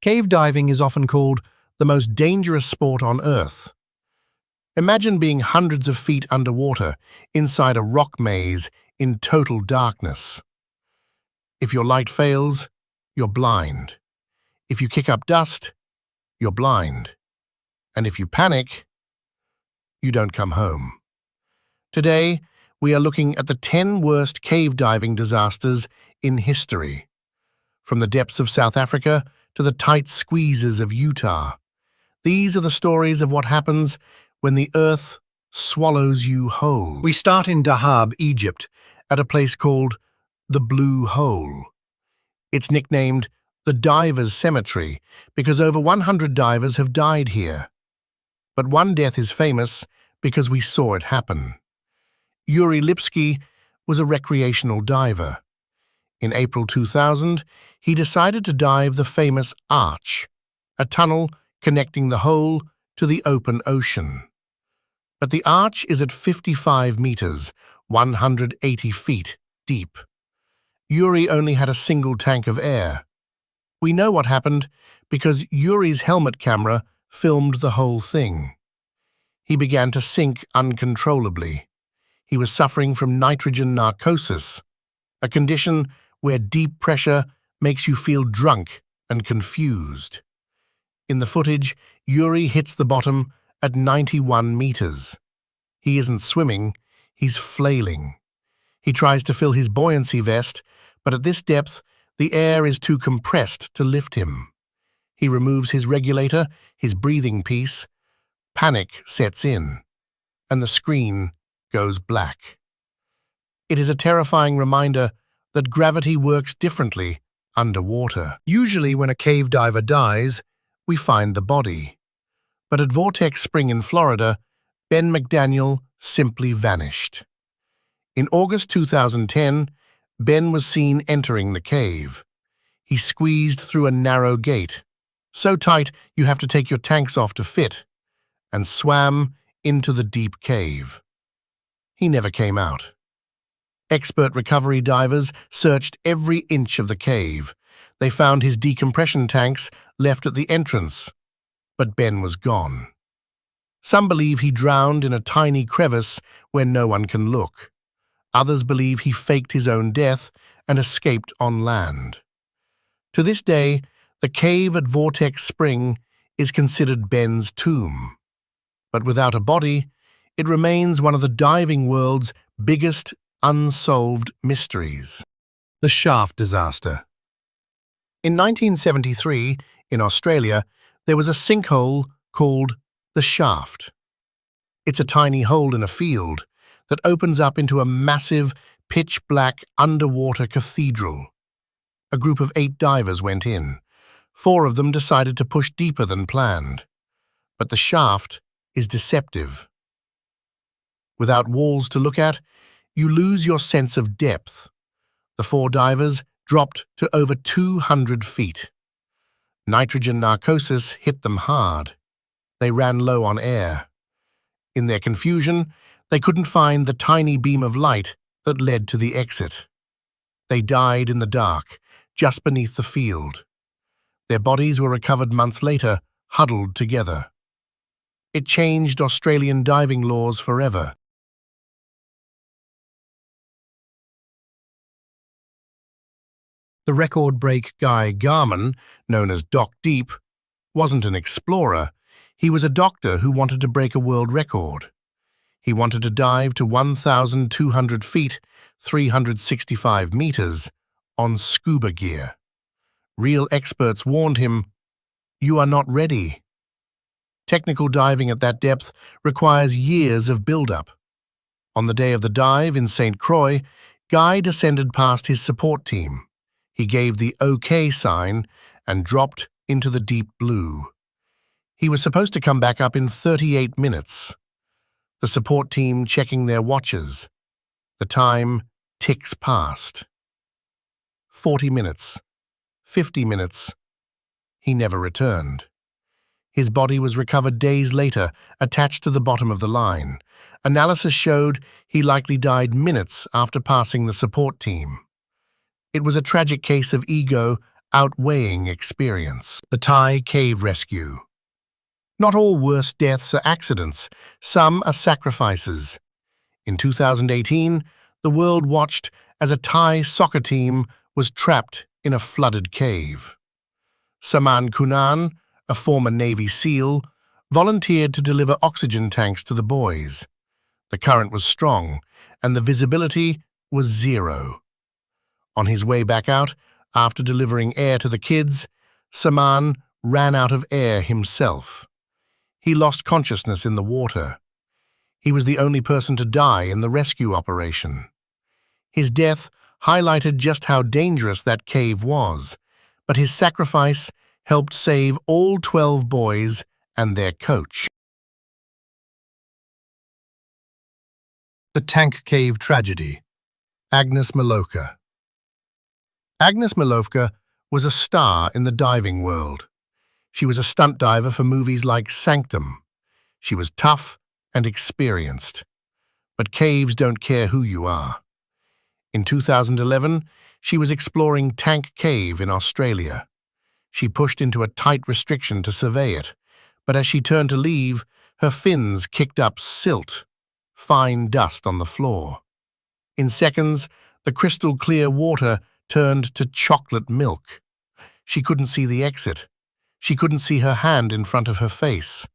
Cave diving is often called the most dangerous sport on Earth. Imagine being hundreds of feet underwater, inside a rock maze, in total darkness. If your light fails, you're blind. If you kick up dust, you're blind. And if you panic, you don't come home. Today, we are looking at the 10 worst cave diving disasters in history. From the depths of South Africa to the tight squeezes of Utah. These are the stories of what happens when the earth swallows you whole. We start in Dahab, Egypt, at a place called the Blue Hole. It's nicknamed the Divers' Cemetery because over 100 divers have died here. But one death is famous because we saw it happen. Yuri Lipski was a recreational diver. In April 2000, he decided to dive the famous Arch, a tunnel connecting the hole to the open ocean. But the Arch is at 55 meters, 180 feet, deep. Yuri only had a single tank of air. We know what happened because Yuri's helmet camera filmed the whole thing. He began to sink uncontrollably. He was suffering from nitrogen narcosis, a condition where deep pressure makes you feel drunk and confused. In the footage, Yuri hits the bottom at 91 meters. He isn't swimming, he's flailing. He tries to fill his buoyancy vest, but at this depth, the air is too compressed to lift him. He removes his regulator, his breathing piece. Panic sets in, and the screen goes black. It is a terrifying reminder that gravity works differently underwater. Usually when a cave diver dies, we find the body. But at Vortex Spring in Florida, Ben McDaniel simply vanished. In August 2010, Ben was seen entering the cave. He squeezed through a narrow gate, so tight you have to take your tanks off to fit, and swam into the deep cave. He never came out. Expert recovery divers searched every inch of the cave. They found his decompression tanks left at the entrance, but Ben was gone. Some believe he drowned in a tiny crevice where no one can look. Others believe he faked his own death and escaped on land. To this day, the cave at Vortex Spring is considered Ben's tomb. But without a body, it remains one of the diving world's biggest unsolved mysteries. The Shaft Disaster. In 1973, in Australia, there was a sinkhole called the Shaft. It's a tiny hole in a field that opens up into a massive, pitch-black underwater cathedral. A group of 8 divers went in. 4 of them decided to push deeper than planned. But the shaft is deceptive. Without walls to look at, you lose your sense of depth. The 4 divers dropped to over 200 feet. Nitrogen narcosis hit them hard. They ran low on air. In their confusion, they couldn't find the tiny beam of light that led to the exit. They died in the dark, just beneath the field. Their bodies were recovered months later, huddled together. It changed Australian diving laws forever. The record-break Guy Garman, known as Doc Deep, wasn't an explorer. He was a doctor who wanted to break a world record. He wanted to dive to 1,200 feet, 365 meters, on scuba gear. Real experts warned him, "You are not ready." Technical diving at that depth requires years of build-up. On the day of the dive in St. Croix, Guy descended past his support team. He gave the OK sign and dropped into the deep blue. He was supposed to come back up in 38 minutes. The support team checking their watches. The time ticks past. 40 minutes. 50 minutes. He never returned. His body was recovered days later, attached to the bottom of the line. Analysis showed he likely died minutes after passing the support team. It was a tragic case of ego outweighing experience. The Thai cave rescue. Not all worst deaths are accidents. Some are sacrifices. In 2018, the world watched as a Thai soccer team was trapped in a flooded cave. Saman Kunan, a former Navy SEAL, volunteered to deliver oxygen tanks to the boys. The current was strong, and the visibility was zero. On his way back out, after delivering air to the kids, Saman ran out of air himself. He lost consciousness in the water. He was the only person to die in the rescue operation. His death highlighted just how dangerous that cave was, but his sacrifice helped save all 12 boys and their coach. The Tank Cave Tragedy. Agnes Milovka. Agnes Milovka was a star in the diving world. She was a stunt diver for movies like Sanctum. She was tough and experienced. But caves don't care who you are. In 2011, she was exploring Tank Cave in Australia. She pushed into a tight restriction to survey it, but as she turned to leave, her fins kicked up silt, fine dust on the floor. In seconds, the crystal-clear water turned to chocolate milk. She couldn't see the exit. She couldn't see her hand in front of her face.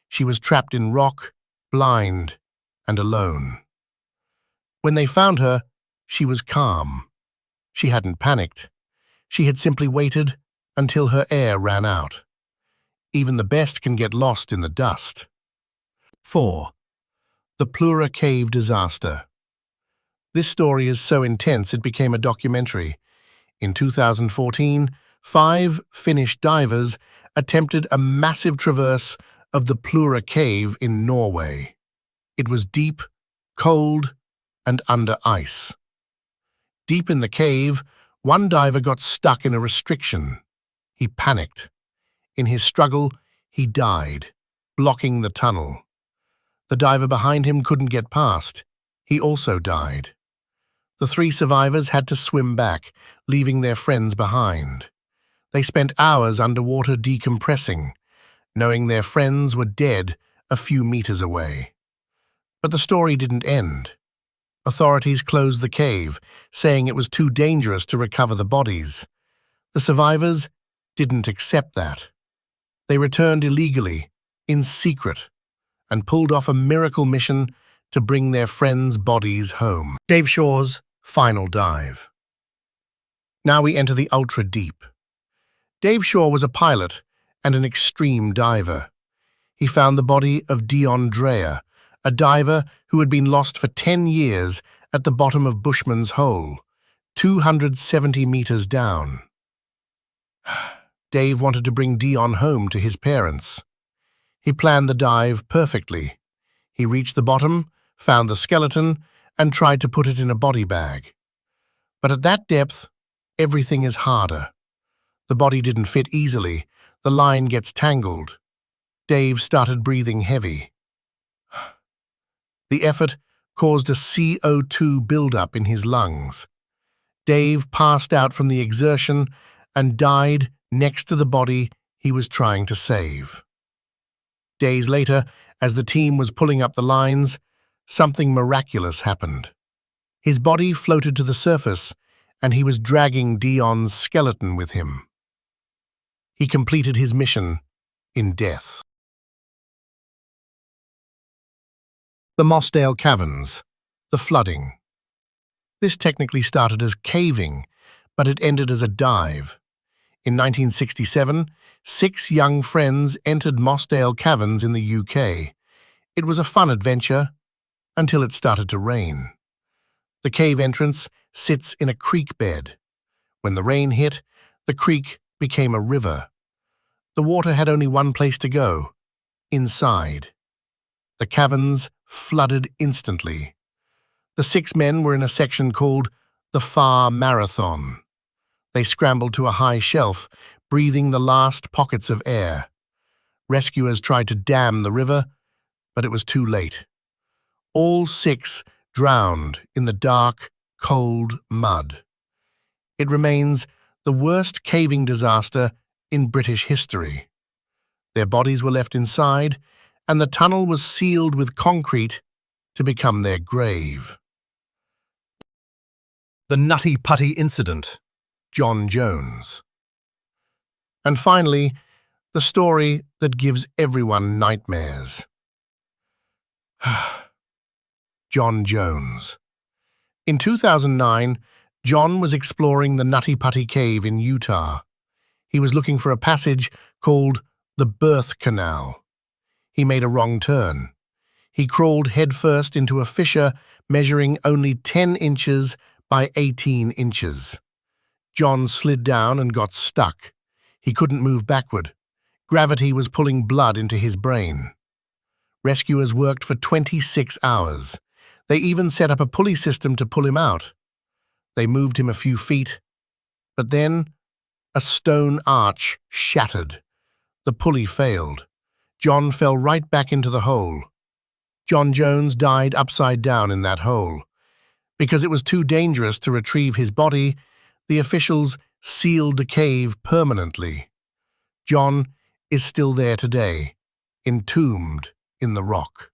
She was trapped in rock, blind, and alone. When they found her, she was calm. She hadn't panicked. She had simply waited until her air ran out. Even the best can get lost in the dust. 4. The Plura Cave Disaster. This story is so intense it became a documentary. In 2014, 5 Finnish divers attempted a massive traverse of the Plura Cave in Norway. It was deep, cold, and under ice. Deep in the cave, one diver got stuck in a restriction. He panicked. In his struggle, he died, blocking the tunnel. The diver behind him couldn't get past. He also died. The 3 survivors had to swim back, leaving their friends behind. They spent hours underwater decompressing, knowing their friends were dead a few meters away. But the story didn't end. Authorities closed the cave, saying it was too dangerous to recover the bodies. The survivors didn't accept that. They returned illegally, in secret, and pulled off a miracle mission to bring their friends' bodies home. Dave Shaw's final dive. Now we enter the ultra-deep. Dave Shaw was a pilot and an extreme diver. He found the body of Dion Dreyer, a diver who had been lost for 10 years at the bottom of Bushman's Hole, 270 meters down. Dave wanted to bring Dion home to his parents. He planned the dive perfectly. He reached the bottom, found the skeleton, and tried to put it in a body bag. But at that depth, everything is harder. The body didn't fit easily. The line gets tangled. Dave started breathing heavy. The effort caused a CO2 buildup in his lungs. Dave passed out from the exertion and died next to the body he was trying to save. Days later, as the team was pulling up the lines, something miraculous happened. His body floated to the surface, and he was dragging Dion's skeleton with him. He completed his mission in death. The Mossdale Caverns. The flooding. This technically started as caving, but it ended as a dive. In 1967, 6 young friends entered Mossdale Caverns in the UK. It was a fun adventure until it started to rain. The cave entrance sits in a creek bed. When the rain hit, the creek became a river. The water had only one place to go, inside. The caverns flooded instantly. The 6 men were in a section called the Far Marathon. They scrambled to a high shelf, breathing the last pockets of air. Rescuers tried to dam the river, but it was too late. All 6 drowned in the dark, cold mud. It remains the worst caving disaster in British history. Their bodies were left inside, and the tunnel was sealed with concrete to become their grave. The Nutty Putty Incident. John Jones. And finally, the story that gives everyone nightmares. John Jones. In 2009, John was exploring the Nutty Putty Cave in Utah. He was looking for a passage called the Birth Canal. He made a wrong turn. He crawled headfirst into a fissure measuring only 10 inches by 18 inches. John slid down and got stuck. He couldn't move backward. Gravity was pulling blood into his brain. Rescuers worked for 26 hours. They even set up a pulley system to pull him out. They moved him a few feet, but then a stone arch shattered. The pulley failed. John fell right back into the hole. John Jones died upside down in that hole. Because it was too dangerous to retrieve his body, the officials sealed the cave permanently. John is still there today, entombed in the rock.